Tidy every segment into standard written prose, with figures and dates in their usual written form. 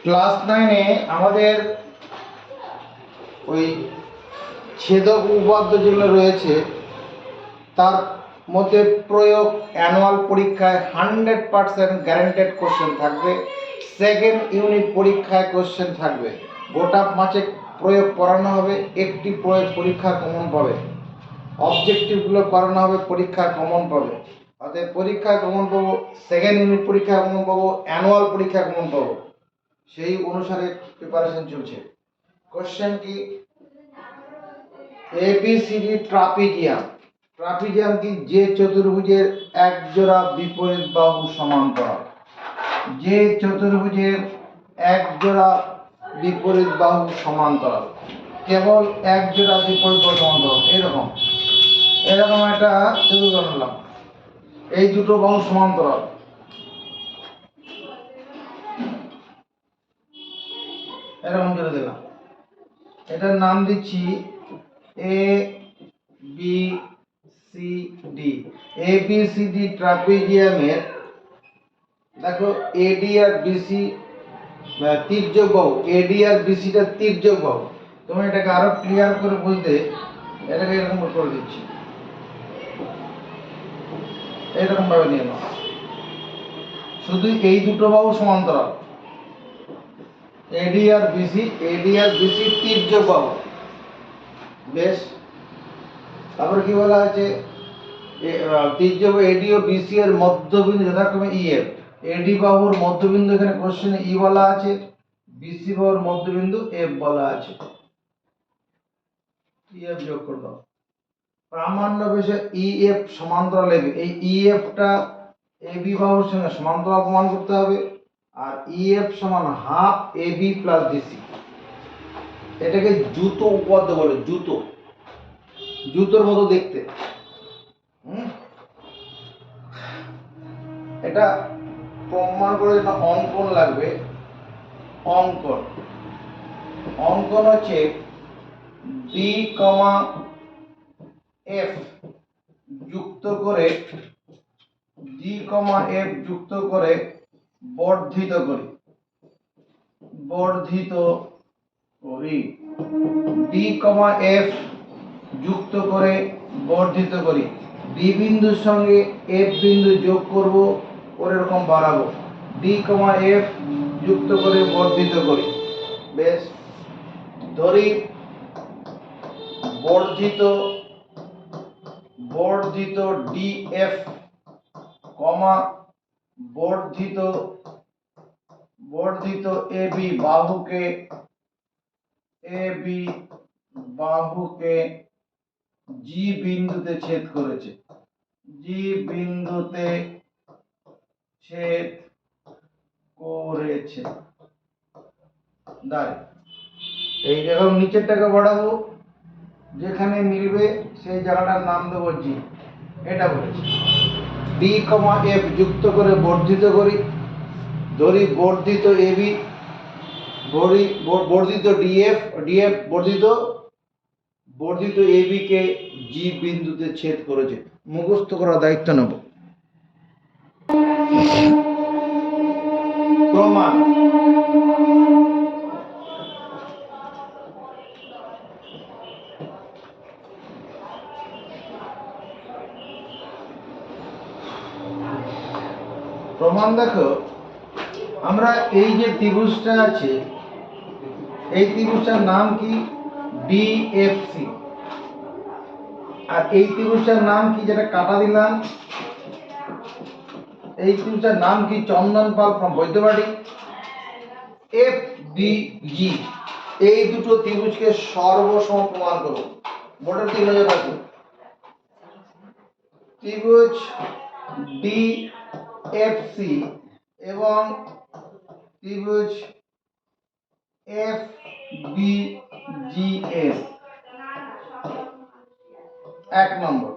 Class 9-এ আমাদের ওই ছেদক উপপাদ্য যেগুলো রয়েছে তার মধ্যে প্রয়োগ অ্যানুয়াল পরীক্ষায় 100% গ্যারান্টেড কোশ্চেন থাকবে। সেকেন্ড ইউনিট পরীক্ষায় কোশ্চেন থাকবে। গোটা 5 প্রয়োগ করানো হবে, একটি প্রয়োগ পরীক্ষা কমন পাবে। অবজেক্টিভগুলো করানো হবে, পরীক্ষা কমন পাবে। অর্থাৎ পরীক্ষায় কমন পাবো, সেকেন্ড ইউনিট পরীক্ষা কমন পাবো, অ্যানুয়াল পরীক্ষা কমন পাবো, সেই অনুসারে প্রিপারেশন চলছে। কোশ্চেন কি? ABCD trapezium. ট্রাপিজিয়াম কি? যে চতুর্ভুজের এক জোড়া বিপরীত বাহু সমান্তরাল। যে চতুর্ভুজের এক জোড়া বিপরীত বাহু সমান্তরাল, কেবল এক জোড়া বিপরীত বাহু সমান্তরাল। এরকম একটা চতুর্ভুজ বানালাম, এই দুটো বাহু সমান্তরাল, এরকম করে দিলাম। এটার নাম দিচ্ছি A B C D. A B C D ট্রাপিজিয়ামের দেখো এডি আর বিসি তির্যক বাহু, এডি আর বিসিটা তির্যক বাহু। তুমি এটাকে আরো ক্লিয়ার করে বুঝতে এটাকে এরকম করে দিচ্ছি, এরকম ভাবে নিয়ে নাও। শুধু এই দুটো বাহু সমান্তরাল, এডি আর বিসি, এডি আর বিসি তির্যক বাহু। বেশ, তারপর কি বলা আছে? তির্যক এডি ও বিসি এর মধ্যবিন্দু যথাক্রমে ইএফ। এডি বাহুর মধ্যবিন্দু এখানে কোশ্চেনে ই বলা আছে, বিসি বাহুর মধ্যবিন্দু এফ বলা আছে। ইএফ যোগ করে দাও। প্রামাণ্য বিষয় ইএফ সমান্তরাল এবি, এই ইএফটা এবি বাহুর সঙ্গে সমান্তরাল প্রমাণ করতে হবে। আর ইএফ সমান হাফ এবি প্লাস ডিসি। এটাকে জুতো উপপাদ্য বলে, জুতো, জুতোর মতো দেখতে। এটা প্রমাণ করে জন্য অঙ্কন লাগবে। অঙ্কন অঙ্কন হচ্ছে ডি কমা এফ যুক্ত করে, ডি কমা এফ যুক্ত করে বর্ধিত করি, বর্ধিত করি, ডি কমা এফ যুক্ত করে বর্ধিত করি। ডি বিন্দুর সঙ্গে এফ বিন্দু যোগ করব, করে এরকম বাড়াবো, ডি কমা এফ যুক্ত করে বর্ধিত করি। বেশ, ধরি বর্ধিত বর্ধিত ডিএফ কমা বর্ধিত বর্ধিত এবি বাহুকে, এবি বাহুকে জি বিন্দুতে ছেদ করেছে, জি বিন্দুতে ছেদ করেছে। দাঁড়ে এই এখন নিচেরটাকে বাড়াবো, যেখানে মিলবে সেই জায়গাটার নাম দেবো জি। এটা বলেছি ডি কমা এফ যুক্ত করে বর্ধিত করি, ধরি বর্ধিত এবি, বর্ধিত ডিএফ, ডিএফ বর্ধিত বর্ধিত এবি কে জি বিন্দুতে ছেদ করেছে। মুখস্থ করার দায়িত্ব নেব। প্রমাণ প্রমাণ দেখো, আমরা এই যে ত্রিভুজটা আছে, এই ত্রিভুজটার নাম কি? ডিএফসি। আর এই ত্রিভুজটার নাম কি যেটা কাটা দিলাম? এই ত্রিভুজটার নাম কি? Chandan Pal from Baidyabari. F D G. এই দুটো ত্রিভুজকে সর্বসম প্রমাণ করো। বোর্ডের দিকে নজর রাখো। ত্রিভুজ ডি এফ সি এবং ত্রিভুজ এফ বি জি এস। 1 নম্বর,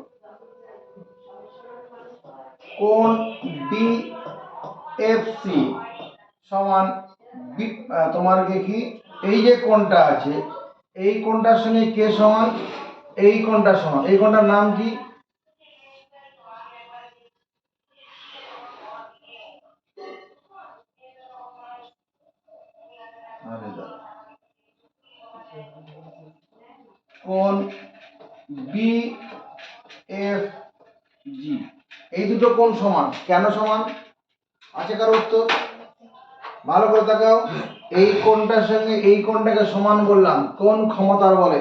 কোণ ডি এফ সি সমান তোমার কি এই যে কোণটা আছে, এই কোণটার সঙ্গে কে সমান? এই কোণটা সমান। এই কোণটার নাম কি? আরে দাঁড়া, কোণ বি এফ জি, এই দুটো কোণ সমান। কেন সমান আছে কারো উত্তর? ভালো করে তাকাও, এই কোণটার সঙ্গে এই কোণটাকে সমান বললাম, কোন ক্ষমতার বলে?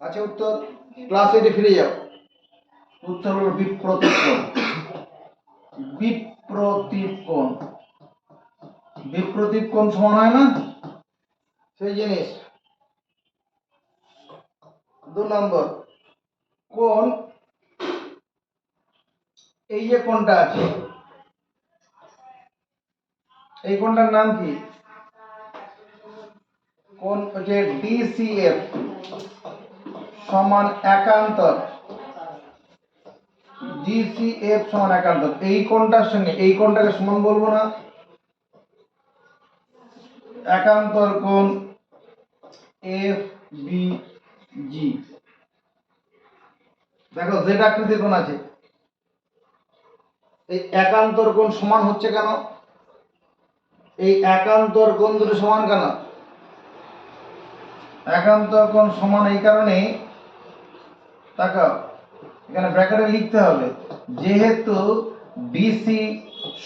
আছে উত্তর? ক্লাস 8 ফিরে যাও, উত্তর হলো বিপ্রতীপ কোণ। বিপ্রতীপ কোণ, বিপ্রতীপ কোণ সমান হয় না সেই জিনিস। 2 নম্বর, কোণ এই যে কোণটা আছে, এই কোণটার নাম কি? কোণ হচ্ছে ডিসিএফ সমান একান্তর। ডিসিএফ সমান একান্তর। এই কোণটার সঙ্গে এই কোণটাকে সমান বলবো না? একান্তর কোণ এফ বি জি। দেখো জেড আকৃতির কোণ আছে, এই একান্তর কোণ সমান হচ্ছে কেন? এই একান্তর কোণ দুটো সমান কেন? একান্তর কোণ সমান এই কারণেই, তাকাও এখানে ব্র্যাকেটে লিখতে হবে, যেহেতু ডিসি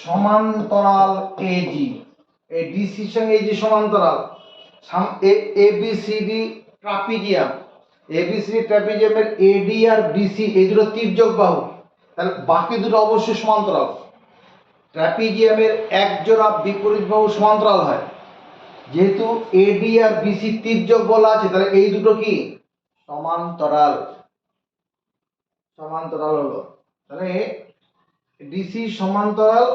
সমান্তরাল এজি, এই ডিসির সঙ্গে এজি সমান্তরাল, এবিসিডি ট্রাপিজিয়াম, এবিসিডি ট্রাপিজিয়ামের এডি আর বিসি এই দুটো তির্যক বাহু, তাহলে বাকি দুটো অবশ্যই সমান্তরাল। ট্রাপিজিয়ামের এক জোড়া বিপরীত বাহু সমান্তরাল হয়, যেহেতু এডি আর বিসি তির্যক বলা আছে, তাহলে এই দুটো কি সমান্তরাল। সমান্তরাল হলো, তাহলে ডিসি সমান্তরাল,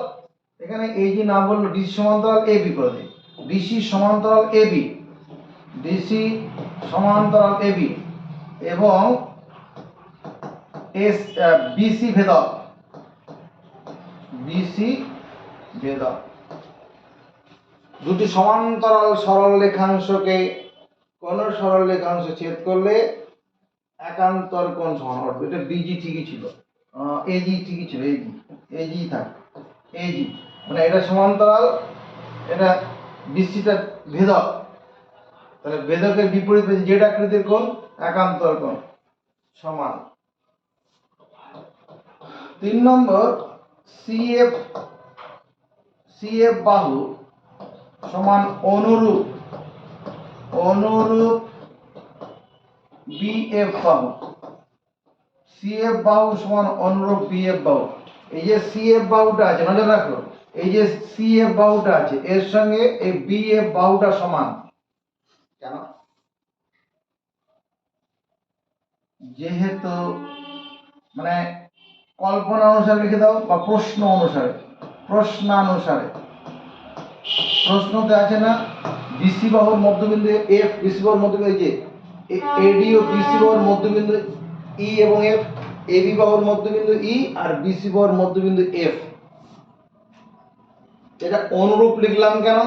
এখানে এই যে না বললো ডিসি সমান্তরাল এবি করে দিই, ডিসি সমান্তরাল এবি, ডিসি সমান্তরাল এবি এবং এস বিসি ভেদক, বিসি ভেদক। দুটি সমান্তরাল সরল রেখাংশকে কোন সরল রেখাংশ ছেদ করলে একান্তর কোণ সমান হবে। এটা বিজি ঠিকই ছিল, এজি ঠিকই ছিল, এজি এজি থাক, এজি মানে এটা সমান্তরাল, এটা বিসিটা ভেদক, তাহলে ভেদকের বিপরীত জেড আকৃতির কোণ একান্তর কোণ সমান। 3 নম্বর, সিএফ সিএফ বাহু সমান অনুরূপ অনুরূপ বিএফ বাহু। সিএফ বাহু সমান অনুরূপ বিএফ বাহু। এই যে সিএফ বাহুটা আছে, নজর রাখো, এই যে সিএফ বাহুটা আছে এর সঙ্গে এই বিএফ বাহুটা সমান। কেন? যেহেতু মানে কল্পনা অনুসারে লিখে দাও বা প্রশ্ন অনুসারে, প্রশ্নানুসারে, প্রশ্নতে আছে না বিসি বাহুর মধ্যবিন্দু এফ, বিসি বাহুর মধ্যবিন্দু যে এডি ও বিসি বাহুর মধ্যবিন্দু ই এবং এফ, এবি বাহুর মধ্যবিন্দু ই আর বিসি বাহুর মধ্যবিন্দু এফ। এটা অনুরূপ লিখলাম কেন?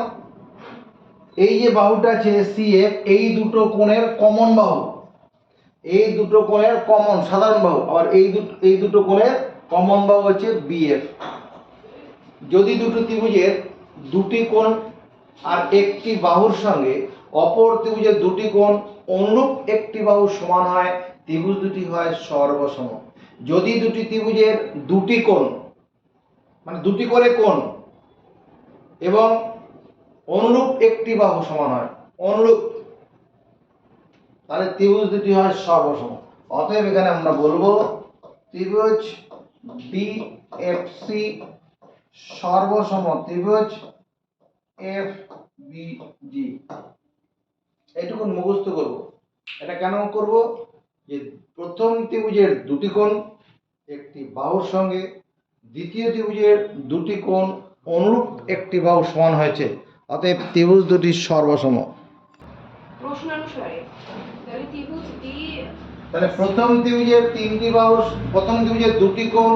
এই যে বাহুটা আছে সিএফ, এই দুটো কোণের কমন বাহু, এই দুটো কোণের কমন সাধারণ বাহু, আর এই দুটো কোণের কমন বাহু হচ্ছে বিএফ। যদি দুটো ত্রিভুজের দুটি কোণ আর একটি বাহুর সঙ্গে অপর ত্রিভুজের দুটি কোণ অনুরূপ একটি বাহু সমান হয়, ত্রিভুজ দুটি হয় সর্বসম। যদি দুটি ত্রিভুজের দুটি কোণ মানে দুটি করে কোণ এবং অনুরূপ একটি বাহু সমান হয়, অনুরূপ, তাহলে ত্রিভুজ দুটি হয় সর্বসম। অতএব এখানে আমরা বলবো ত্রিভুজ ডিএফসি সর্বসম ত্রিভুজ এফ বি জি। এইটুকু মুখস্থ করব। এটা কেন করব? যে প্রথম ত্রিভুজের দুটি কোণ একটি বাহুর সঙ্গে দ্বিতীয় ত্রিভুজের দুটি কোণ অনুরূপ একটি বাহু সমান হয়েছে, অতএব ত্রিভুজ দুটি সর্বসম। প্রশ্নানুসারে তাহলে ত্রিভুজ ডি, তাহলে প্রথম ত্রিভুজের তিনটি বাহু, প্রথম ত্রিভুজের দুটি কোণ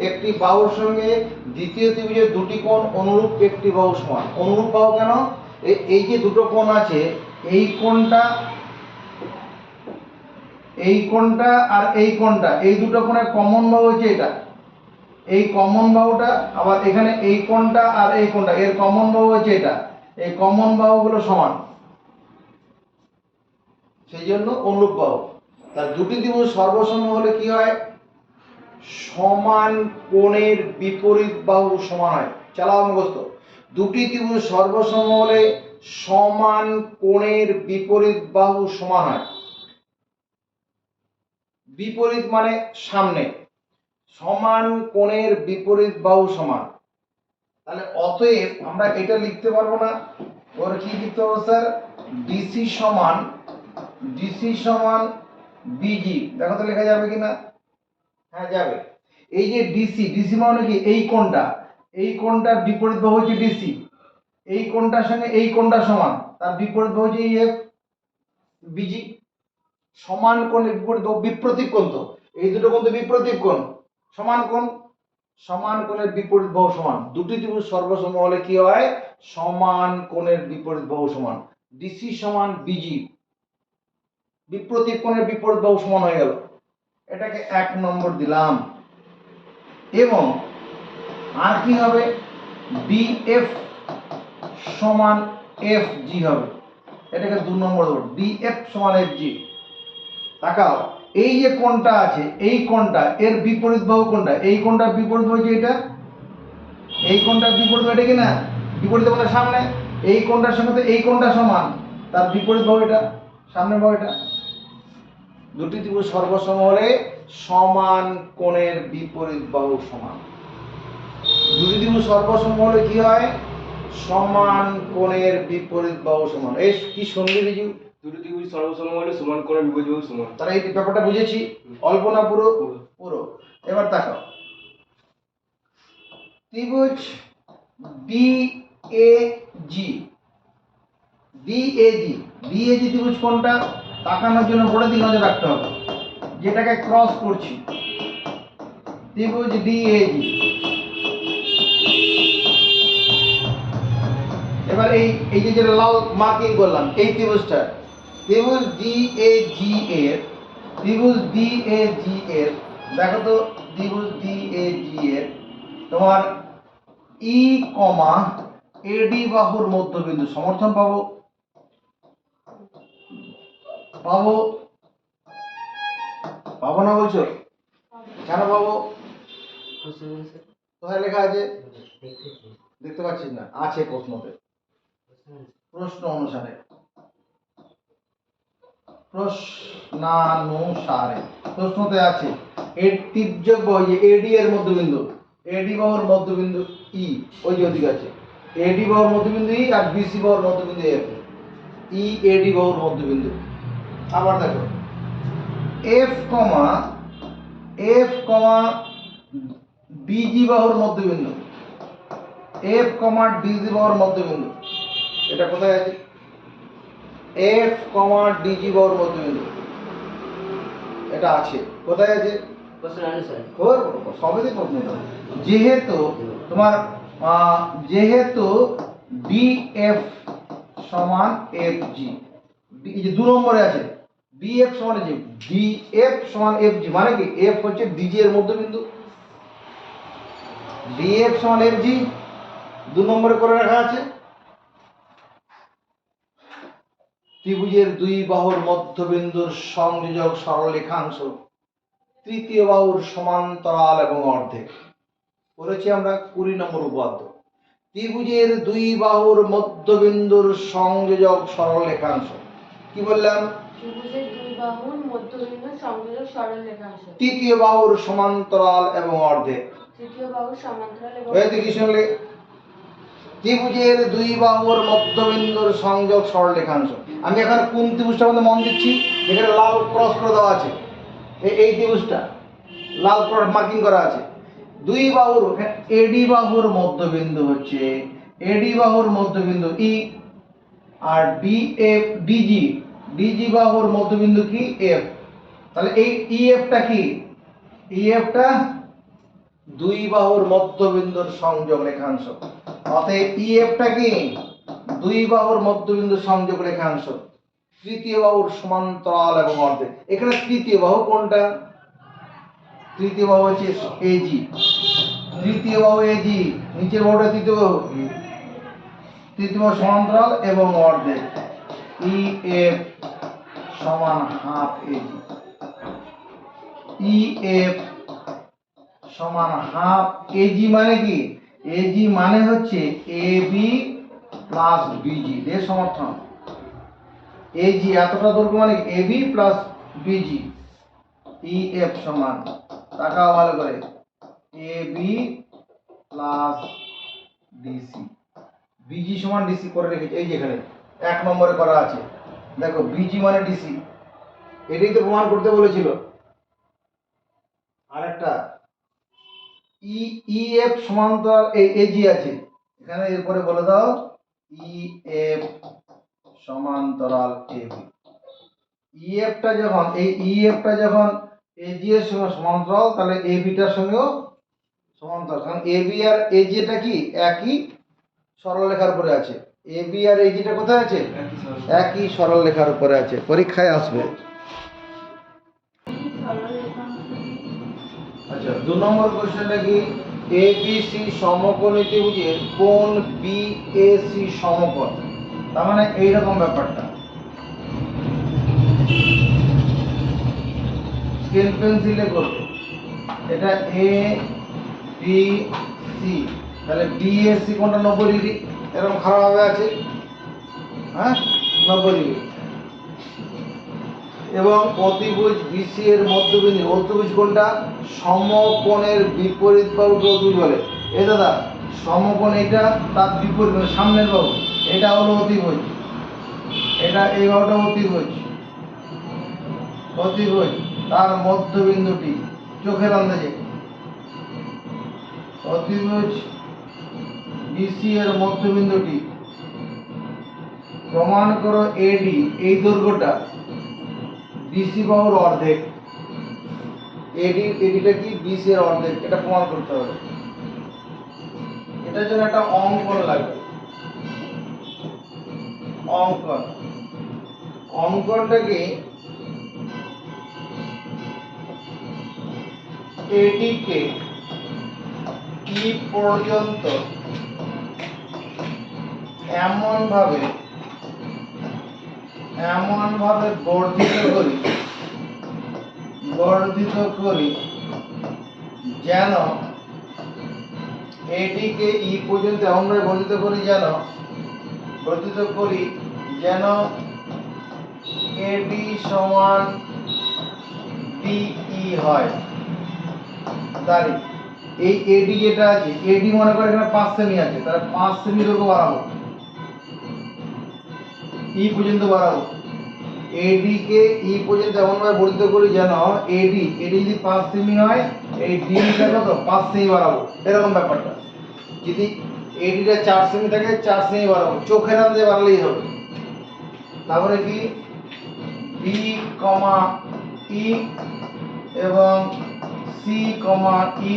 একটি বাহুর সঙ্গে দ্বিতীয় ত্রিভুজের দুটি কোণ অনুরূপ একটি বাহু সমান। অনুরূপ বাহু কেন? এই যে দুটো কোণ আছে, এই কোণটা, এই কোণটা আর এই কোণটা, এই দুটো কোণের কমন বাহু হচ্ছে এটা, এই কমন বাহুটা, আবার এখানে এই কোণটা আর এই কোণটা এর কমন বাহু হচ্ছে এটা, এই কমন বাহুগুলো সমান। সেই জন্য অনুরূপ বাহু। তার দুটি ত্রিভুজ সর্বসম হলে কি হয়? সমান কোণের বিপরীত বাহু সমান হয়। চালাও মুখস্থ। দুটি ত্রিভুজ সর্বসম হলে সমান কোণের বিপরীত বাহু সমান হয়। বিপরীত মানে সামনে, সমান কোণের বিপরীত বাহু সমান। তাহলে অতএব আমরা এটা লিখতে পারবো না, ওর কি লিখতে হবে স্যার? ডিসি সমান বিজি। দেখো তো লেখা যাবে কিনা? হ্যাঁ যাবে। এই যে ডিসি মানে কি? এই কোণটার বিপরীত বাহু হচ্ছে ডিসি। এই কোণটার সঙ্গে এই কোণটা সমান, তার বিপরীত বাহু হচ্ছে এফ বিজি। সমান কোণের বিপরীত বাহু বিপ্রতীপ কোণ, তো এই দুটো কোণ তো বিপ্রতীপ কোণ। সমান কোণের বিপরীত বাহু সমান। দুটি ত্রিভুজ সর্বসম হলে কি হয়? সমান কোণের বিপরীত বাহু সমান। ডিসি সমান বিজি, বিপ্রতীপ কোণের বিপরীত বাহু সমান হয়ে গেল। এটাকে 1 নম্বর দিলাম। এবং আর কি হবে? ডিএফ সমান এফজি হবে। এটাকে 2 নম্বর দেবো। ডিএফ সমান এফজি। তাকাও, এই যে কোণটা আছে, এই কোণটা এর বিপরীত বাহু কোনটা? এই কোণটার বিপরীত বাহু যে এটা, এই কোণটার বিপরীত বাহু এটা কি না? বিপরীত মানে সামনে। এই কোণটার সঙ্গে তো এই কোণটা সমান, তার বিপরীত বাহু এটা, সামনের বাহু এটা। দুটি ত্রিভুজ সর্বসম হলে সমান কোণের বিপরীত বাহু সমান। দুটি ত্রিভুজ সর্বসম হলে কি হয়? সমান কোণের বিপরীত বাহু সমান। এই কি শুনলি রিজু? দুটো ত্রিভুজ সর্বসম হলে সমান কোণের বিপরীত বাহু সমান। তাহলে এই ব্যাপারটা বুঝেছি? অল্প না পুরো? পুরো। এবার তাকাও, ত্রিভুজ ডিএজি ত্রিভুজ কোনটা? তাকানোর জন্য বড় দিক নজর রাখতে হবে, যেটাকে ক্রস করছি। ত্রিভুজ ডিএজি। এবার এই যে যেটা লাল মার্কিং করলাম, এই ত্রিভুজটা, ত্রিভুজ ডিএজি এর দেখো তো, ত্রিভুজ ডিএজি এর তোমার ই কমা এডি বাহুর মধ্যবিন্দু সমর্থন পাবো না বলছো? কেন পাবো? কোথায় লেখা আছে? দেখতে পাচ্ছিস না? আছে প্রশ্নতে, প্রশ্ন অনুসারে, প্রশ্নতে আছে। এর তির্যক বাহু যে এডি এর মধ্যবিন্দু, এডি বাহুর মধ্যবিন্দু ই, ওই যে ওদিকে আছে। এডি বাহুর মধ্যবিন্দু ই আর বিসি বাহুর মধ্যবিন্দু এফ। ই এডি বাহুর মধ্যবিন্দু। আবার দেখো, এফ ডিজি বাহুর মধ্যবিন্দু, ডিজি বাহুর মধ্যবিন্দু। এটা কোথায় আছে? এফ ডিজি বাহুর মধ্যবিন্দু এটা আছে। কোথায় আছে? সবেতে প্রশ্ন। যেহেতু তোমার যেহেতু ডিএফ সমান এফজি, এই যে 2 নম্বরে আছে ডিএফ সমান জি, ডিএফ সমান এফজি মানে কি? এফ হচ্ছে ডিজি এর মধ্যবিন্দু, ডিএফ সমান এফজি 2 নম্বরে করে রাখা আছে। ত্রিভুজের 2 বাহুর মধ্যবিন্দুর সংযোজক সরলরেখাংশ তৃতীয় বাহুর সমান্তরাল এবং অর্ধেক। বলেছি আমরা 20 নম্বর উপপাদ্য। ত্রিভুজের 2 বাহুর মধ্যবিন্দুর সংযোজক সরলরেখাংশ কি বললাম? ত্রিভুজের 2 বাহুর মধ্যবিন্দু সংযোজক সরলরেখাংশ তৃতীয় বাহুর সমান্তরাল এবং অর্ধেক। তৃতীয় বাহুর সমান্তরাল এবং হয়েছে কি শুনলে? ত্রিভুজের 2 বাহুর মধ্যবিন্দুর সংযোগ সরলরেখাংশ। আমি এখন কোন ত্রিভুজটার মধ্যে মন দিচ্ছি? যেখানে লাল ক্রস করে দেওয়া আছে, এই ত্রিভুজটা লাল ক্রস মার্কিং করা আছে। 2 বাহুর এডি বাহুর মধ্যবিন্দু হচ্ছে, এডি বাহুর মধ্যবিন্দু ই, আর ডিজি বাহুর মধ্যবিন্দু কি? এফ। তাহলে এই ইএফটা কি? ইএফটা 2 বাহুর মধ্যবিন্দুর সংযোগ রেখাংশ। অতএব ইএফটা কি? 2 বাহুর মধ্যবিন্দুর সংযোগ রেখাংশ, তৃতীয় বাহুর সমান্তরাল এবং অর্ধেক। এখানে তৃতীয় বাহু কোনটা? তৃতীয় বাহু হচ্ছে এজি। তৃতীয় বাহু এজি, নিচের বাহুটা তৃতীয় বাহু, তৃতীয় বাহু সমান্তরাল এবং অর্ধেক। ইএফ সমান হাফ এজি, ই এফ সমান হাফ এজি মানে কি? এজি মানে হচ্ছে এ বি প্লাস বিজি এর সমর্থন। এজি এতটা দৈর্ঘ্য মানে A B plus B G, E F সমান, তাকাও ভালো করে, A B plus D C, B G সমান ডিসি করে রেখেছি এই যেখানে 1 নম্বরে করা আছে। দেখো বিজি মানে ডিসি, এটাই তো প্রমাণ করতে বলেছিল। আরেকটা ই ই এফ সমান্তরাল এই এজি আছে এখানে, এরপরে বলে দাও ই এফ সমান্তরাল এবি। ই এফটা যখন এই ই এফটা যখন এজি এর সঙ্গে সমান্তরাল, তাহলে এবিটার সঙ্গেও সমান্তরাল, কারণ এবি আর এজি এটা কি একই সরলরেখার উপরে আছে। এবি আর এজিটা কোথায় আছে? একই সরলরেখার উপরে আছে, পরীক্ষায় আসবে। আচ্ছা 2 নম্বর কোশ্চেনটা কি? এবিসি সমকোণী ত্রিভুজের কোণ বিএসি সমকোণ, তার মানে এইরকম ব্যাপারটা। স্কেল পেন্সিলে করবে, এটা এ বি সি, তাহলে বিএসি কোণটা 90 ডিগ্রি, এরকম খারাপভাবে আছে, হ্যাঁ 90 ডিগ্রি। এবং অতিভুজ বিসি এর মধ্যবিন্দু, অতিভুজ কোণটা সমকোণের বিপরীত বাহুকে অতিভুজ বলে। এ দাদা সমকোণ এটা তার বিপরীত মানে সামনের বাহু, এটা হলো অতিভুজ, এটা এই বাহুটা অতিভুজ, অতিভুজ তার মধ্যবিন্দুটি চোখের আন্দাজে, অতিভুজ বিসি এর মধ্যবিন্দুটি প্রমাণ করো এডি, এই দৈর্ঘ্যটা বিসি বাহুর অর্ধেক, এডিটা কি বিসি এর অর্ধেক, এটা প্রমাণ করতে হবে। এটার জন্য একটা অঙ্কন লাগবে, অঙ্কন। অঙ্কনটা কি? এডিকে ই পর্যন্ত এমন ভাবে বর্ধিত করি যেন এডিকে ই পর্যন্ত এমনভাবে বর্ধিত করি যেন এডি সমান ডিই হয়। তাই এই এডি যেটা আছে, এডি মনে করে এখানে 5 সেমি আছে, তাহলে 5 সেমি দৈর্ঘ্য বাড়াবো, ই পর্যন্ত বাড়াবো। এডি কে ই পর্যন্ত এমনভাবে বর্ধিত করি যেন এডি যদি 5 সেমি হয়, এই ডিটা কত 5 সেমি বাড়াবো, এরকম ব্যাপারটা। যদি এডিটা 4 সেমি থাকে, 4 সেমি বাড়াবো, চোখের আন্দাজে বাড়ালেই হবে। তারপরে কি বি কমা ই এবং সি কমা ই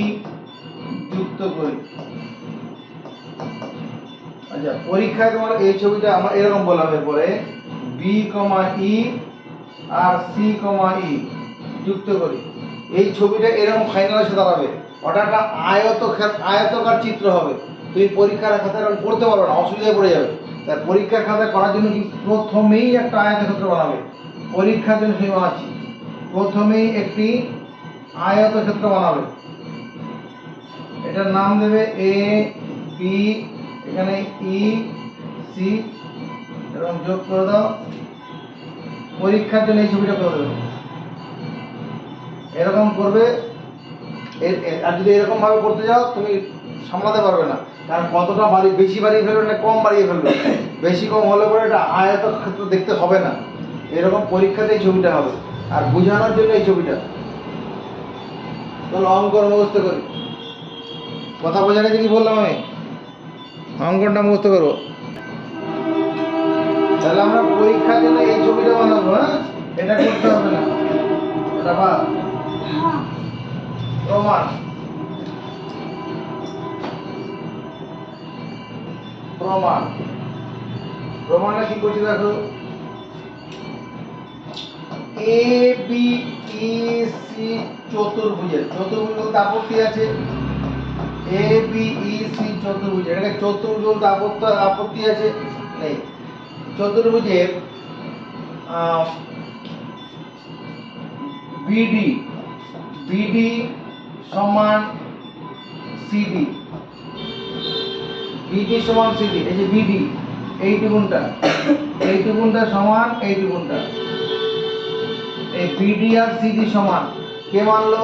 যুক্ত করি। আচ্ছা পরীক্ষায় তোমার এই ছবিটা আমরা এরকম বললাম, এরপরে বি কমা ই আর সি কমা ই যুক্ত করি। এই ছবিটা এরকম ফাইনাল এসে দাঁড়াবে, ওটা একটা আয়তকার চিত্র হবে। তুমি পরীক্ষার খাতায় এরকম করতে পারবে না, অসুবিধায় পড়ে যাবে। তাই পরীক্ষার খাতায় করার জন্য কি প্রথমেই একটা আয়তক্ষেত্র বানাবে। পরীক্ষার জন্য সেই বানাচ্ছি, প্রথমেই একটি আয়তক্ষেত্র বানাবে। এটার নাম দেবে এ বি, এখানে ই সি, এরকম যোগ করে দাও। পরীক্ষার জন্য এই ছবিটা করে দেবে, এরকম করবে। আর যদি এরকম ভাবে করতে যাও তুমি সামলাতে পারবে না, কারণ কতটা বেশি বাড়িয়ে ফেলবে না কম বাড়িয়ে ফেলবে, বেশি কম হলে পরে এটা আয়তক্ষেত্র দেখতে হবে না। এরকম পরীক্ষাতে এই ছবিটা হবে, আর বোঝানোর জন্য এই ছবিটা। চলো অঙ্কন মুখস্থ করি। কথা বোঝা গেছে কি বললাম আমি? অঙ্কনটা মুখস্থ করবো। তাহলে আমরা পরীক্ষার জন্য এই ছবিটা বানাবো, হ্যাঁ এটা করতে হবে না, এটা বাদ। প্রমাণ, প্রমাণটা কি করছি দেখো, এ বি ই সি চতুর্ভুজের, চতুর্ভুজ বলতে আপত্তি আছে, এ বি ই সি চতুর্ভুজ, এটাকে চতুর্ভুজ বলতে আপত্তি আছে নেই। চতুর্ভুজের বিডি, বিডি সমান সিডি, বিডি সমান সিডি, এই যে বিডি এইটুকুনটা সমান এইটুকুনটা, এই বিডি আর সিডি সমান। কে মানলো?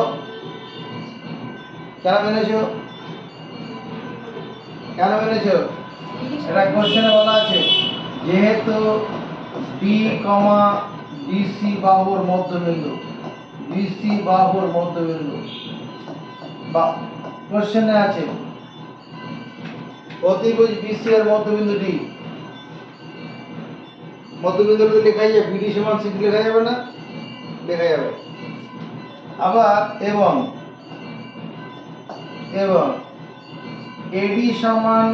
কেন মেনেছো? কেন মেনেছো? এটা কোশ্চেনে বলা আছে যেহেতু ডি কমা ডিসি বাহুর মধ্যবিন্দু, ডিসি বাহুর মধ্যবিন্দু বা কোশ্চেনে আছে অতিভুজ বিসি এর মধ্যবিন্দু ডি, মধ্যবিন্দুটা লেখা যাবে বিডি সমান সিডি লেখা যাবে না? লেখা যাবে। আবার এবং এডি সমান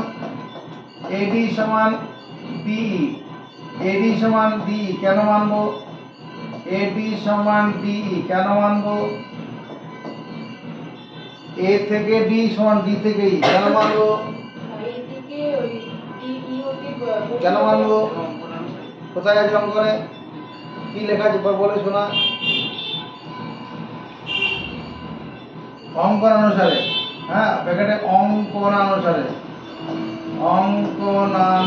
ডিই, এডি সমান ডিই কেন মানবো? এডি সমান ডিই কেন মানবো? এ থেকে ডি সমান ডি থেকে ই কেন মানবো? এদিকে ওই ডিই হতে কেন মানবো? কোথায় আছে অঙ্কনে? কি লেখা আছে বলে শোনা? অঙ্কন অনুসারে, হ্যাঁ প্যাকেটে অঙ্কনানুসারে, অঙ্কনানুসারে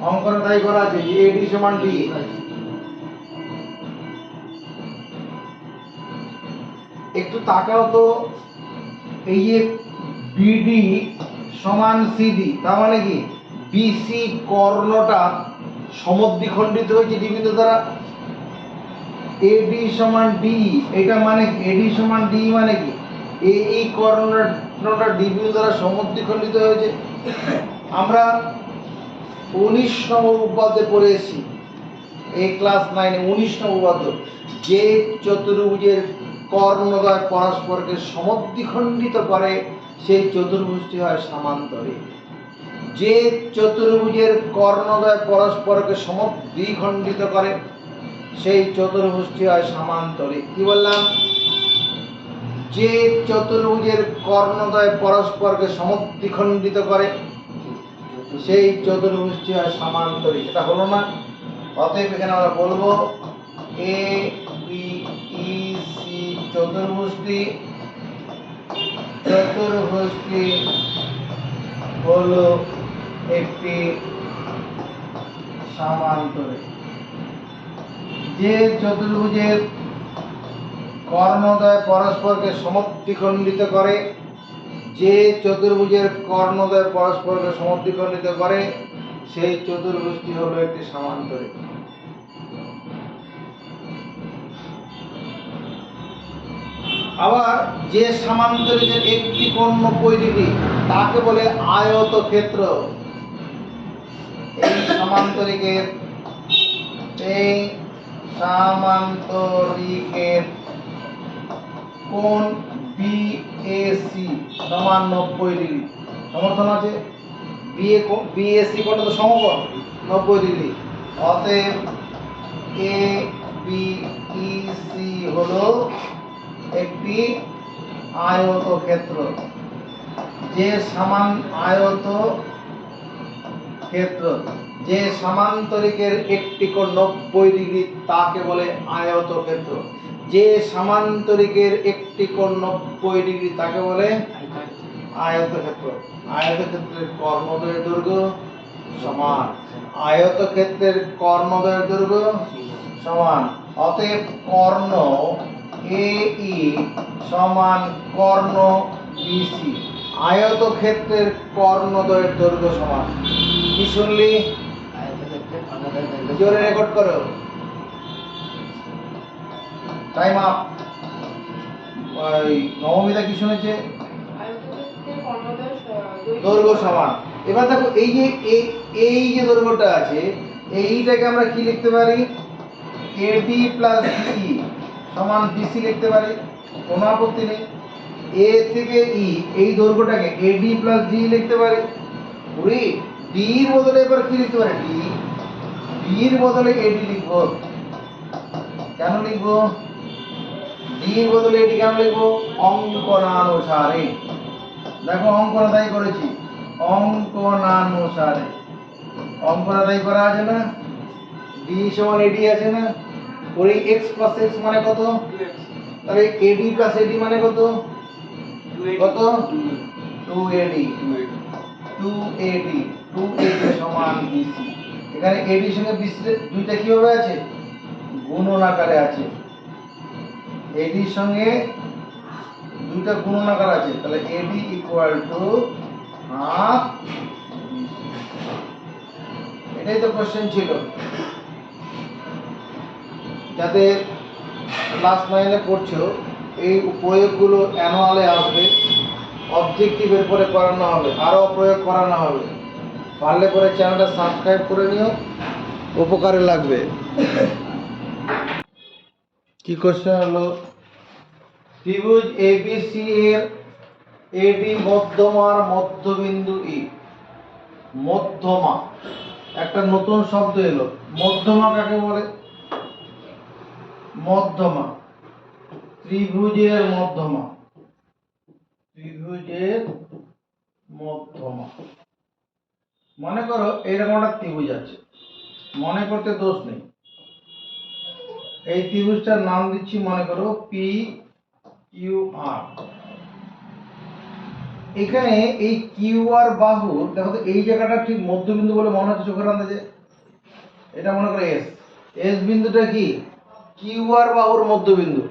অঙ্কনে তাই করা আছে এডি সমান ডি। একটু তাকাও তো, এই যে বিডি সমান সিডি তার মানে কি বিসি কর্ণটা সমদ্বিখণ্ডিত হয়েছে ডি বিন্দু দ্বারা। এডি সমান ডি, এটা মানে এডি সমান ডি মানে কি এই কর্ণটা ডি বিন্দু দ্বারা সমদ্বিখণ্ডিত হয়েছে। আমরা 19 নম্বর উপপাদ্যে পড়ে এসেছি, এই ক্লাস 9 19 নম্বর উপপাদ্য, যে চতুর্ভুজের কর্ণদ্বয় পরস্পরকে সমদ্বিখণ্ডিত করে সেই চতুর্ভুজটি হয় সামান্তরিক। যে চতুর্ভুজের কর্ণদ্বয় পরস্পরকে সমদ্বিখণ্ডিত করে সেই চতুর্ভুজটি হয় সামান্তরিক। কি বললাম? যে চতুর্ভুজের কর্ণদ্বয় পরস্পরকে সমদ্বিখণ্ডিত করে সেই চতুর্ভুজটি হয় সামান্তরিক। এটা হলো না? অতএব এখানে আমরা বলবো এ বি ই সি চতুর্ভুজটি হলো একটি সামান্তরিক। যে চতুর্ভুজের কর্ণদ্বয় পরস্পরকে সমদ্বিখণ্ডিত করে, যে চতুর্ভুজের কর্ণদ্বয় পরস্পরকে সমদ্বিখণ্ডিত করে সেই চতুর্ভুজটি হলো একটি সামান্তরিক। আবার যে সামান্তরিকের একটি কোণ 90 ডিগ্রি তাকে বলে আয়তক্ষেত্র। এই সামান্তরিকের কোণ বিএসি সমান 90 ডিগ্রি। সমর্থন আছে? বিএসি কোণটা তো সমকোণ 90 ডিগ্রি। অতএব এ বি ই সি হলো একটি আয়তক্ষেত্র। যে যে সামান্তরিকের একটি কোণ 90 ডিগ্রি তাকে বলে আয়তক্ষেত্র। যে সামান্তরিকের একটি কোণ 90 ডিগ্রি তাকে বলে আয়তক্ষেত্র। আয়তক্ষেত্রের কর্ণদ্বয়ের দৈর্ঘ্য সমান, আয়তক্ষেত্রের কর্ণদ্বয়ের দৈর্ঘ্য সমান। অতএব কর্ণ এই সমান কর্ণ বিসি, আয়তক্ষেত্রের কর্ণদ্বয়ের দৈর্ঘ্য সমান। কি শুনলি? জোরে রেকর্ড করো। Time up. ওই নবমিতা কি শুনেছে? দৈর্ঘ্য সমান। এবার দেখো এই যে দৈর্ঘ্যটা আছে এইটাকে আমরা কি লিখতে পারি? এডি প্লাস ডিই সমান বিসি লিখতে পারি, কোনো আপত্তি নেই। এ থেকে ই এই দৈর্ঘ্যটাকে এডি প্লাস ডি লিখতে পারি। পুরি ডি এর বদলে এবার কি লিখতে পারি? ডি এর বদলে এডি লিখবো। কেন লিখবো? ডি এর বদলে এডি কেন লিখবো? অঙ্কনানুসারে। দেখো অঙ্কন তাই করেছি, অঙ্কনানুসারে অঙ্কন তাই করা আছে না? ডি সমান এডি আছে না? ওর এই এক্স প্লাস এক্স মানে কত? তাহলে এডি প্লাস এডি মানে কত? কত? 2AD 2AD 2AD সমান BC। এখানে AD এর সঙ্গে BC দুইটা কিভাবে আছে? গুণন আকারে আছে। AD এর সঙ্গে দুইটা গুণন আকার আছে, তাহলে AD equal to half BC। এটাই তো কোশ্চেন ছিল। যাদের ক্লাস 9-এ পড়ছো, এই প্রয়োগগুলো অ্যানুয়ালে আসবে, অবজেক্টিভের পরে করানো হবে, আরও প্রয়োগ করানো হবে। পারলে পরে চ্যানেলটা সাবস্ক্রাইব করে নিও, উপকারে লাগবে। কি কোশ্চেন হলো? ত্রিভুজ এবিসি এর এডি মধ্যমার মধ্যবিন্দু ই। মধ্যমা একটা নতুন শব্দ এলো। মধ্যমা কাকে বলে? মধ্যমা, ত্রিভুজের মধ্যমা, ত্রিভুজের মধ্যমা। মনে করো এইরকম একটা ত্রিভুজ আছে, মনে করতে দোষ নেই। এই ত্রিভুজটার নাম দিচ্ছি মনে করো পি কিউ আর। এখানে এই কিউ আর বাহু, দেখো তো এই জায়গাটা ঠিক মধ্যবিন্দু বলে মনে হচ্ছে চোখের আন্দাজে। এটা মনে করো এস। এস বিন্দুটা কি? কিউ আর বাহুর মধ্যবিন্দু।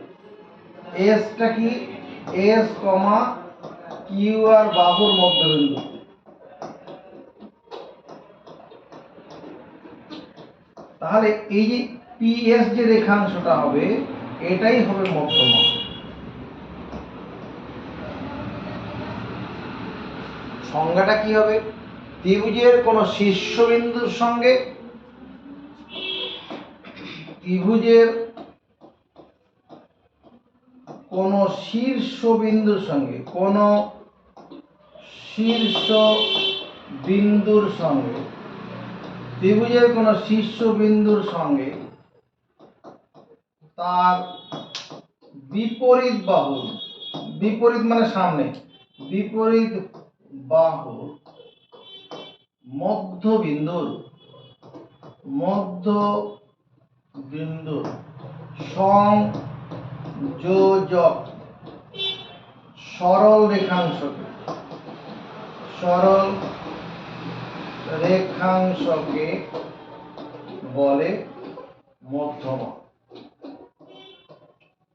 এসটা কি? এস কমা কিউ আর বাহুর মধ্যবিন্দু। তাহলে এই যে পিএস যে রেখাংশটা হবে, এটাই হবে মধ্যমা। সংজ্ঞাটা কি হবে? ত্রিভুজের কোন শীর্ষবিন্দুর সঙ্গে, ত্রিভুজের কোন শীর্ষবিন্দুর সঙ্গে, কোন শীর্ষবিন্দুর সঙ্গে, ত্রিভুজের কোন শীর্ষবিন্দুর সঙ্গে তার বিপরীত বাহু, বিপরীত মানে সামনে, বিপরীত বাহু মধ্যবিন্দুর, মধ্যবিন্দুর সংযোজক সরল রেখাংশকে, সরল রেখাংশকে বলে মধ্যমা।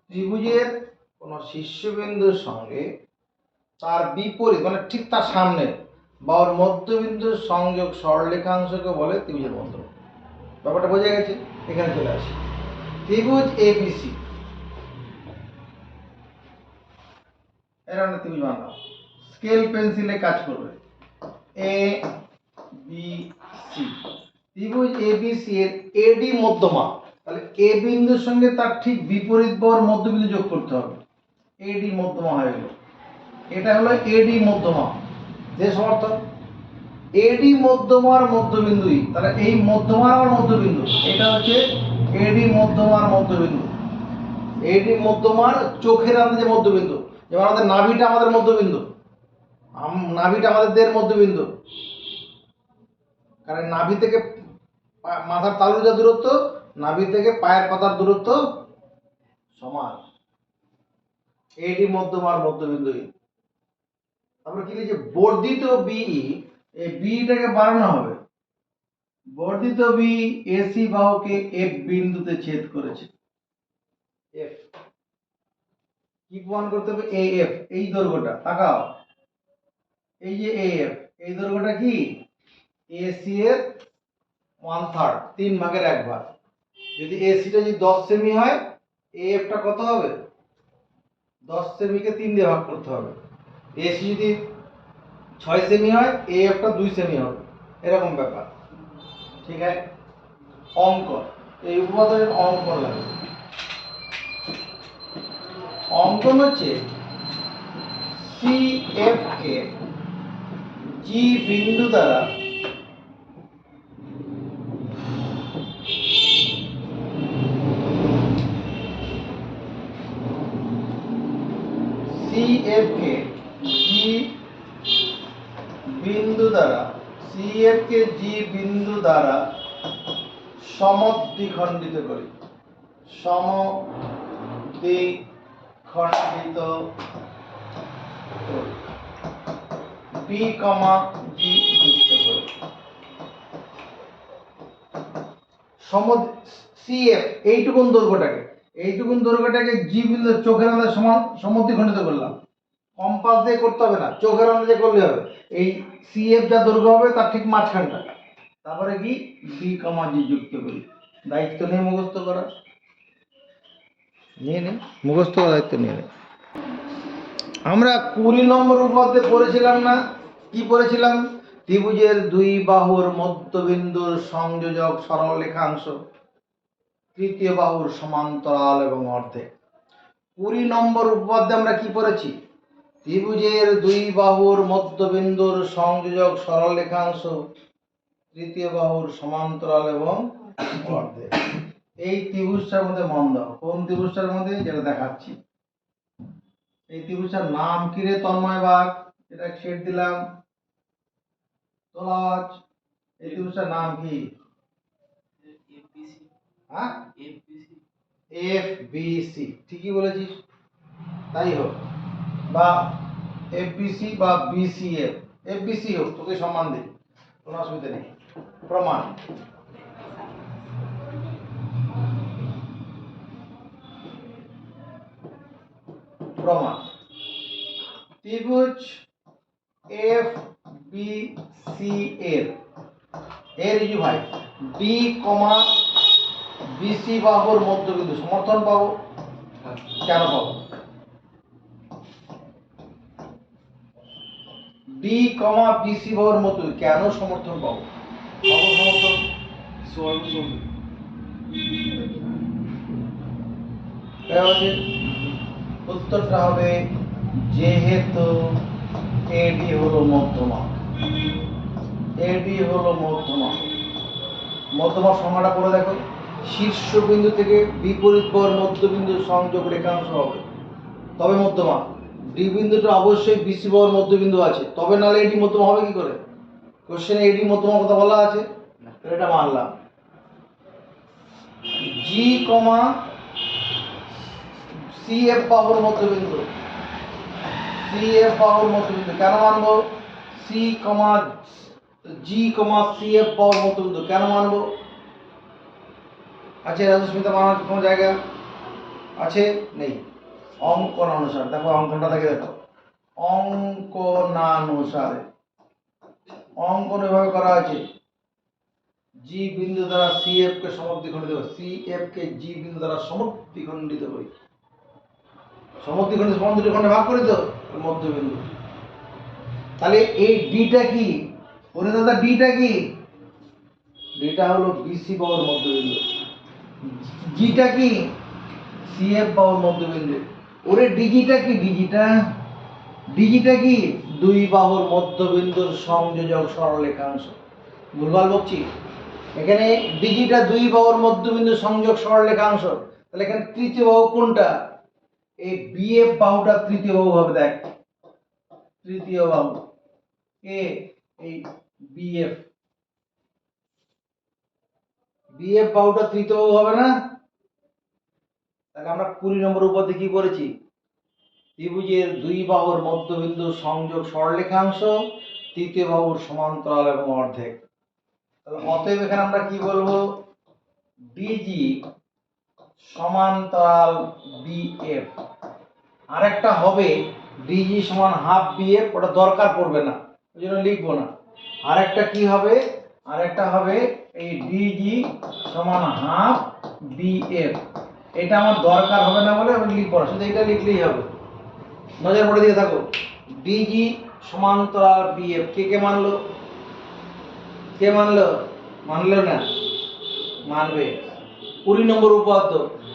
ত্রিভুজের কোন শীর্ষবিন্দুর সঙ্গে তার বিপরীত মানে ঠিক তার সামনে বা ওর মধ্যবিন্দুর সংযোগ সরলরেখাংশকে বলে ত্রিভুজের মধ্যমা। ব্যাপারটা বোঝা গেছে? এখানে চলে আসি। ত্রিভুজ এবিসি, এরকম ত্রিভুজ বানাও, স্কেল পেন্সিলে কাজ করবে। এ বি সি, ত্রিভুজ এবিসি এর এডি মধ্যমা। তাহলে এ বিন্দুর সঙ্গে তার ঠিক বিপরীত বাহুর মধ্যবিন্দু যোগ করতে হবে, এডি মধ্যমা হয়ে গেল। এটা হলো এডি মধ্যমা। যে সমর্থন এডি মধ্যমার মধ্যবিন্দু ই, তাহলে এই মধ্যমার আর মধ্যবিন্দু, এটা হচ্ছে এডি মধ্যমার মধ্যবিন্দু। এডি মধ্যমার চোখের আন্দাজে মধ্যবিন্দু। যেমন আমাদের নাভিটা আমাদের মধ্যবিন্দু, নাভিটা আমাদের দেহের মধ্যবিন্দু। কারণ নাভি থেকে মাথার তালুর যা দূরত্ব, নাভি থেকে পায়ের পাতার দূরত্ব সমান। এডি মধ্যমার মধ্যবিন্দু। তারপরে কি লিখছে? বর্ধিত বিই, এই বিটাকে বাড়ানো হবে। বর্ধিত বি এসি বাহুকে এফ বিন্দুতে ছেদ করেছে। এফ কি প্রমাণ করতে হবে? এএফ, এই দৈর্ঘ্যটা তাকাও, এই যে এএফ, এই দৈর্ঘ্যটা কি? এসি এর 1/3, 3 ভাগের 1 ভাগ। যদি এসিটা যদি 10 সেমি হয়, এএফটা কত হবে? 10 সেমিকে 3 দিয়ে ভাগ করতে হবে। এসি যদি 6 সেমি হয়, এএফটা 2 সেমি হবে। এরকম ব্যাপার, ঠিক আছে? অঙ্ক, এই উপাদানের অঙ্ক লাগে। অঙ্কন হচ্ছে সিএফ কে জি বিন্দু দ্বারা সিএফ কে জি বিন্দু দ্বারা, সিএফ কে জি বিন্দু দ্বারা সমদ্বিখণ্ডিত করি। সমদ্বিখণ্ডিত বি কমা জি যুক্ত করে সিএফ এইটুকুন দৈর্ঘ্যটাকে জি বিন্দু চোখের আন্দাজে সমান সমদ্বিখণ্ডিত করলাম। কম্পাস দিয়ে করতে হবে না, চোখের আন্দাজে করলে হবে। এই সিএফ যা দৈর্ঘ্য হবে তার ঠিক মাঝখানটা, তারপরে কি বি কমা জি যুক্ত করি। দায়িত্ব নিয়ে মুখস্থ করা, মুখস্থ করার দায়িত্ব নিয়ে নে। আমরা 20 নম্বর উপপাদ্যে পড়েছিলাম না, কি পড়েছিলাম? ত্রিভুজের দুই বাহুর মধ্যবিন্দুর সংযোজক সরল রেখাংশ তৃতীয় বাহুর সমান্তরাল এবং অর্ধেক। 20 নম্বর উপপাদ্যে আমরা কি পড়েছি? ত্রিভুজের দুই বাহুর মধ্যবিন্দুর সংযোজক সরল রেখাংশ তৃতীয় বাহুর সমান্তরাল এবং অর্ধেক। এই ত্রিভুজটার মধ্যে মন দাও, কোন ত্রিভুজটার মধ্যে, যেটা দেখাচ্ছি। এই ত্রিভুজটার নাম কি রে তন্ময় বাগ? এটা শেড দিলাম, তোলাজ। এই ত্রিভুজটার নাম কি? হ্যাঁ, এফবিসি। ঠিকই বলেছিস, তাই হোক, বা এফবিসি বা বিসিএফ, এফবিসি হোক, তোকে সম্মান দিই, কোনো অসুবিধা নেই। প্রমাণ, প্রমাণ। ত্রিভুজ এফ বি সি এর ইজু ভাই ডি কমা বিসি বাহুর মধ্যবিন্দু সমর্থন পাবো। কেন পাবো? ডি কমা বিসি বাহুর মধ্যে কেন সমর্থন পাবো? পাবো সমর্থন উত্তরটা হবে যেহেতু এডি হলো মধ্যমা। এডি হলো মধ্যমা। মধ্যমা সংজ্ঞাটা পড়ে দেখো, শীর্ষবিন্দু থেকে বিপরীত বাহুর মধ্যবিন্দুর সংযোগ রেখাংশ হবে তবে মধ্যমা। ডি বিন্দুটা অবশ্যই বিসি বাহুর মধ্যবিন্দু আছে, তবে নাহলে এডি মধ্যমা হবে কি করে? কোশ্চেনে এডি মধ্যমা কথা বলা আছে, এটা মানলাম। জি কমা সিএফ বাহুর মধ্যবিন্দু, সিএফ বাহুর মধ্যবিন্দু কেন মানবো? সি কমা জি কমা সিএফ বাহুর মধ্যবিন্দু কেন মানবো? আছে রাজস্মিতা মানার কোনো জায়গা আছে? নেই। অঙ্কনানুসার দেখো, অঙ্কনটা দেখে দেখো, অঙ্কনানুসারে অঙ্কন এভাবে করা আছে। জি বিন্দু দ্বারা সিএফ কে সমদ্বিখণ্ডিত করি, সিএফ কে জি বিন্দু দ্বারা সমদ্বিখণ্ডিত করি। সমদ্বিখণ্ডিত সমান দুটি খণ্ডে ভাগ করি তো, মধ্যবিন্দু। তাহলে এই ডিটা কি? ওরে দাদা ডিটা কি? ডিটা হলো বিসি বাহুর মধ্যবিন্দু। জিটা কি? সিএফ বাহুর মধ্যবিন্দু। ওরে ডিজিটা কি? ডিজিটা কি? দুই বাহুর মধ্যবিন্দুর সংযোজক সরলরেখাংশ। ভুলভাল বলছি? এখানে ডিজিটা দুই বাহুর মধ্যবিন্দুর সংযোগ সরলরেখাংশ, তাহলে এখানে তৃতীয় বাহু কোনটা? এই বিএফ বাহুটা তৃতীয় বাহু হবে। দেখ, তৃতীয় বাহু কে এই বিএফ, বিএফ বাহুটা তৃতীয় বাহু হবে না? তাহলে আমরা 20 নম্বর উপপাদ্যে কি করেছি? ত্রিভুজের দুই বাহুর মধ্যবিন্দু সংযোগ সরলরেখাংশ তৃতীয় বাহুর সমান্তরাল এবং অর্ধেক। তাহলে অতএব এখানে আমরা কি বলবো? ডিজি সমান্তরাল বিএফ। আরেকটা হবে ডিজি সমান হাফ বিএফ, ওটা দরকার পড়বে না, ওই জন্য লিখবো না। আরেকটা কি হবে? আরেকটা হবে এই ডিজি সমান হাফ বিএফ। এটা আমার দরকার হবে না বলে আমি লিখবো না, শুধু এটা লিখলেই হবে। নজর পড়ে দিয়ে থাকো, ডিজি সমান্তরাল বিএফ। কে কে মানলো? কে মানলো? মানলো না? মানবে। 20 নম্বর উপপাদ্য,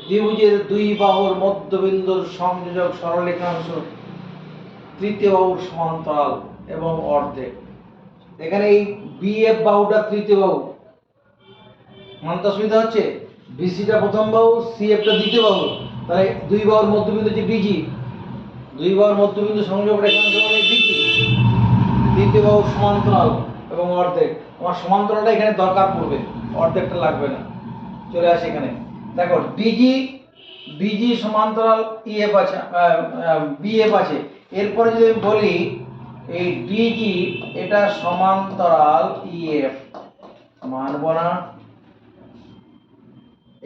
ত্রিভুজের দুই বাহুর মধ্যবিন্দুর সংযোজক সরলরেখাংশ তৃতীয় বাহুর সমান্তরাল এবং অর্ধেক। এখানে এই বিএফ বাহুটা তৃতীয় বাহু, মানতে অসুবিধা হচ্ছে? বিসিটা প্রথম বাহু, সিএফটা দ্বিতীয় বাহু, তাহলে দুই বাহুর মধ্যবিন্দু যে ডিজি, দুই বাহুর মধ্যবিন্দু সংযোগ রেখাংশ মানে ডিজি, তৃতীয় বাহুর সমান্তরাল এবং অর্ধেক। আমার সমান্তরালটা এখানে দরকার পড়বে, অর্ধেকটা লাগবে না। চলে আসে এখানে দেখো ডিজি বিজি সমান্তরাল ইএফ আছে, বিএফ আছে। এরপরে যদি আমি বলি এই ডিজি এটা সমান্তরাল ইএফ, মানব না?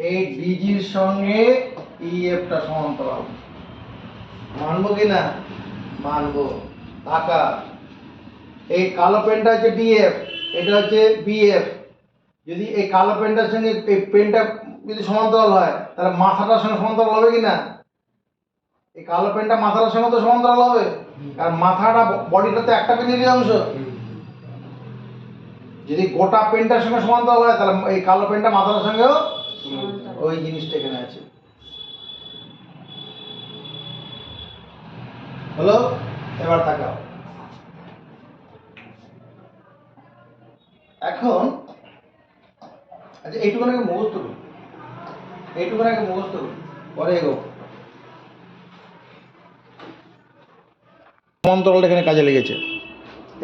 এই ডিজির সঙ্গে ইএফটা সমান্তরাল, মানবো কি না? মানবো। টাকা এই কালো পেনটা হচ্ছে ডিএফ, এটা হচ্ছে বিএফ। যদি এই কালো পেনটার সঙ্গে এই পেনটা যদি সমান্তরাল হয় তাহলে মাথাটার সঙ্গে সমান্তরাল হবে কি না? এই কালো পেনটা মাথাটার সঙ্গে তো সমান্তরাল হবে, কারণ মাথাটা বডিটা তো একটা পেনেরই অংশ। যদি গোটা পেনটার সঙ্গে সমান্তরাল হয় তাহলে এই কালো পেনটা মাথাটার সঙ্গেও ওই জিনিসটা এখানে আছে। হলো? এবার তাকাও। এখন আচ্ছা এইটুকুন আগে মুখস্থ করুন, এইটুকুন আগে মুখস্থ করুন, পরে এগো। সমান্তরালটা এখানে কাজে লেগেছে।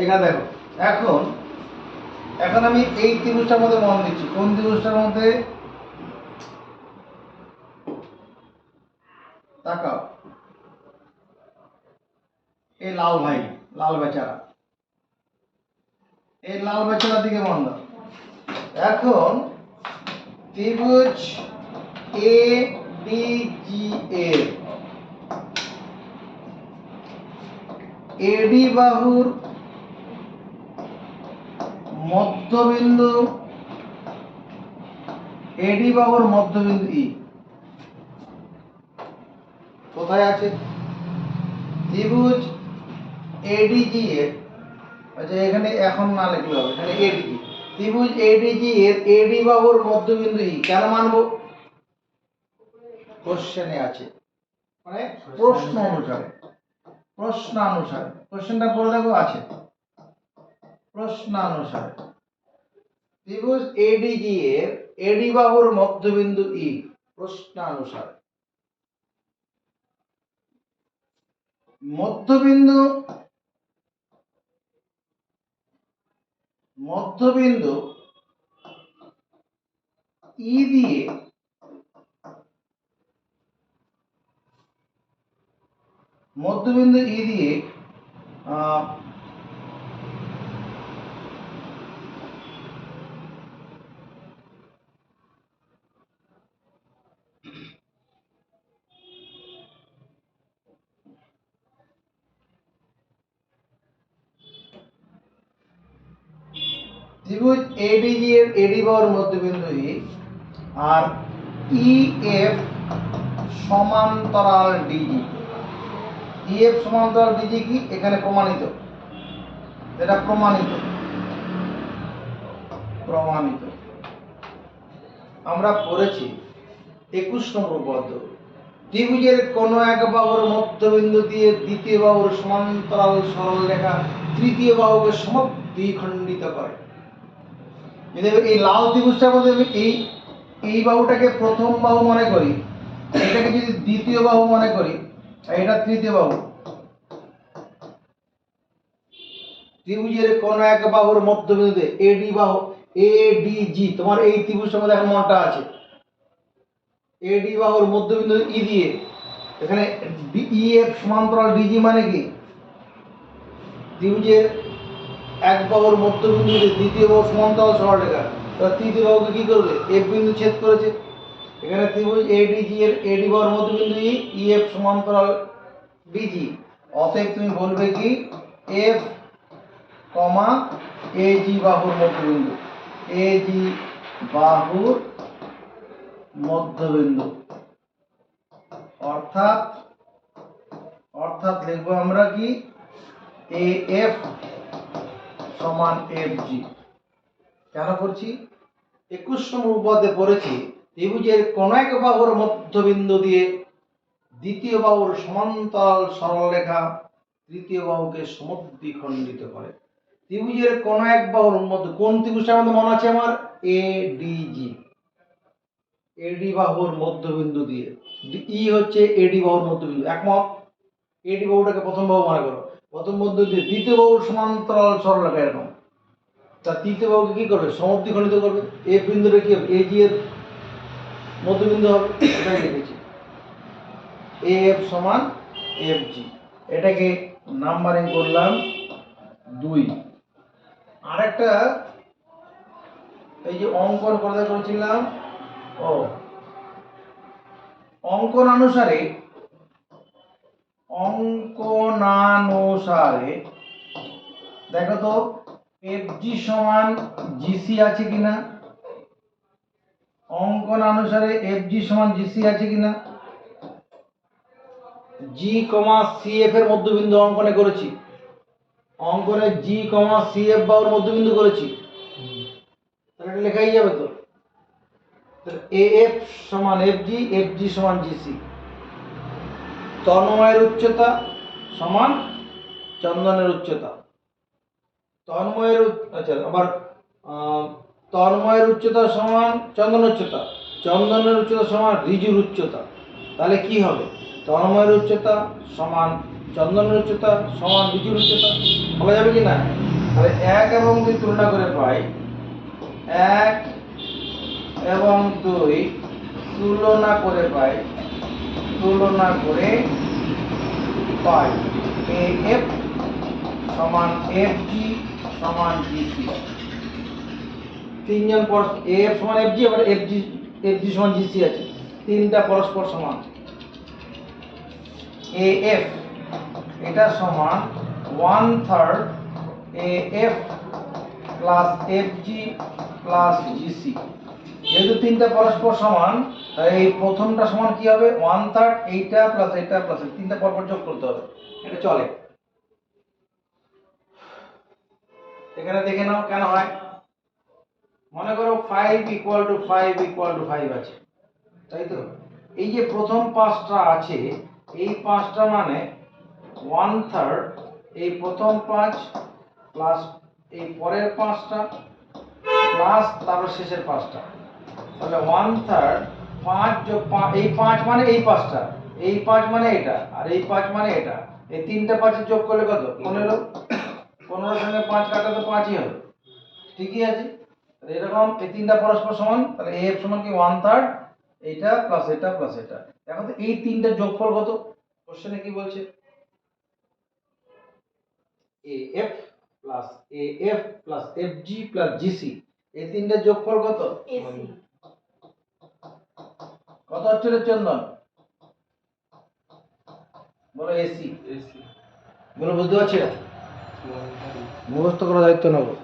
এখানে দেখো এখন এখন আমি এই ত্রিভুজটার মধ্যে মন দিচ্ছি। কোন ত্রিভুজটার মধ্যে? তাকাও, এই লাল ভাই, লাল বেচারা, এই লাল বেচারার দিকে মন দাও। এখন ত্রিভুজ এ ডি জি এর এডি বাহুর মধ্যবিন্দু, এডি বাহুর মধ্যবিন্দু ই কোথায় আছে? ত্রিভুজ এডিজি এর, আচ্ছা এখানে এখন না লিখলে হবে, এখানে এডিজি। ত্রিভুজ এডিজি এর এডি বাহুর মধ্যবিন্দু ই কেন মানবো? কোশ্চেনে আছে, মানে প্রশ্ন অনুসারে, প্রশ্নানুসারে। কোশ্চেনটা পড়ে দেখো আছে প্রশ্নানুসারে। ত্রিভুজ এডিজি এর এডি বাহুর মধ্যবিন্দু ই প্রশ্নানুসারে। মধ্যবিন্দু মধ্যবিন্দু ই দিয়ে মধ্যবিন্দু ই দিয়ে ত্রিভুজ এডিজি এর এডি বাহুর মধ্যবিন্দু ই আর ইএফ সমান্তরাল ডিজি। ইএফ সমান্তরাল ডিজি কি এখানে প্রমাণিত, এটা প্রমাণিত, প্রমাণিত। আমরা পড়েছি 21 নম্বর পদ্ম, ত্রিভুজের কোন এক বাহুর মধ্যবিন্দু দিয়ে দ্বিতীয় বাহুর সমান্তরাল সরলরেখা তৃতীয় বাহুকে সমদ্বিখণ্ডিত করে। যদি এই লাল ত্রিভুজটার মধ্যে আমি এই বাহুটাকে প্রথম বাহু মনে করি, এটাকে যদি দ্বিতীয় বাহু মনে করি, এটা তৃতীয় বাহু। ত্রিভুজের কোন এক বাহুর মধ্যবিন্দুতে এডি বাহু, এডিজি, তোমার এই ত্রিভুজটার মধ্যে এখন মনটা আছে, এডি বাহুর মধ্যবিন্দু ই দিয়ে এখানে ইএফ সমান্তরাল ডিজি মানে কি? ত্রিভুজের এক বাহুর মধ্যবিন্দুতে দ্বিতীয় বাহু সমান্তরাল সরলরেখা, তাহলে তৃতীয় বাহুকে কি করবে? এফ বিন্দু ছেদ করেছে। এখানে ত্রিভুজ এডিজি এর এডি বাহুর মধ্যবিন্দু ই, ইএফ সমান্তরাল ডিজি। অতএব তুমি বলবে কি এফ কমা এজি বাহুর মধ্যবিন্দু, এজি বাহুর মধ্যবিন্দু। অর্থাৎ অর্থাৎ লিখবো আমরা কি এ এফ সমান এফ জি। কেন করছি? 21 নম্বর উপপাদ্যে পড়েছি ত্রিভুজের কোন এক বাহুর মধ্যবিন্দু দিয়ে দ্বিতীয় বাহুর সমান্তরাল সরলরেখা তৃতীয় বাহুকে সমদ্বিখণ্ডিত করে। ত্রিভুজের কোন এক বাহুর মধ্যে, কোন ত্রিভুজটার মধ্যে মনে আছে আমার? এডিজি, এডি বাহুর মধ্যবিন্দু দিয়ে, ই হচ্ছে এডি বাহুর মধ্যবিন্দু, একমত? এডি বাহুটাকে প্রথম বাহু মনে করো, প্রথম মধ্যবিন্দু দিয়ে দ্বিতীয় বাহুর সমান্তরাল সরলরেখা এরকম, তা তৃতীয় বাহুকে কি করবে? সমদ্বিখণ্ডিত করবে। এফ বিন্দুটা কি হবে? এজি এর মধ্যবিন্দু হবে, এটাই লিখেছি। এফ সমান এফ জি, এটাকে নাম্বারিং করলাম 2। আরেকটা এই যে অঙ্কন কথা করেছিলাম, ও অঙ্কনানুসারে দেখো তো এফ জি সমান জিসি আছে কিনা, অঙ্কনানুসারে এফ জি সমান জিসি আছে কিনা। জি কমা সিএফ এর মধ্যবিন্দু অঙ্কনে করেছি, অঙ্কনে জি কমা সিএফ বাহুর মধ্যবিন্দু করেছি, তাহলে এটা লেখাই যাবে তো। এএফ সমান এফজি, এফজি সমান জিসি। তন্ময়ের উচ্চতা সমান চন্দনের উচ্চতা, আচ্ছা আবার তন্ময়ের উচ্চতা সমান চন্দনের উচ্চতা, চন্দনের উচ্চতা সমান ঋজুর উচ্চতা। তাহলে কি হবে? তন্ময়ের উচ্চতা সমান চন্দনের উচ্চতা সমান ঋজুর উচ্চতা, বলা যাবে কি না? তাহলে 1 এবং 2 তুলনা করে পাই, 1 এবং 2 তুলনা করে পাই এএফ সমান এফজি সমান জিসি। তিনজন এএফ সমান এফজি, আবার এফজি সমান জিসি আছে, তিনটা পরস্পর সমান। এএফ এটা সমান 1/3 AF plus FG plus GC. যেহেতু তিনটা পরস্পর সমান, তাই এই প্রথমটা সমান কি হবে? 1/3 এইটা প্লাস এটা প্লাস তিনটা পরপর যোগ করতে হবে, এটা চলে। এখানে দেখে নাও কেন হয়। মনে করো 5 = 5 = 5 আছে, তাই তো? এই যে প্রথম পাঁচটা আছে, এই পাঁচটা মানে 1/3 এই প্রথম 5 প্লাস এই পরের পাঁচটা প্লাস তারপর শেষের পাঁচটা, তাহলে 1/3 5 যোগ 5, এই 5 মানে এই পাঁচটা, এই 5 মানে এটা, আর এই 5 মানে এটা, এই তিনটা 5 যোগ করলে কত? 15। 15 সঙ্গে 5 কাটাতে 5ই হবে, ঠিকই আছে। এরকম এই তিনটা পরস্পর সমান, তাহলে এফ সমান কি 1/3 এইটা প্লাস এটা প্লাস এটা। দেখো তো এই তিনটা যোগফল কত? কোশ্চেনে কি বলছে? AF plus AF plus FG plus GC, এই তিনটা যোগফল কত? এসি। কত হচ্ছে রে চন্দন? বলো এসি। এসি বলো বুঝতে পারছি না, মুখস্থ করার দায়িত্ব নেবো।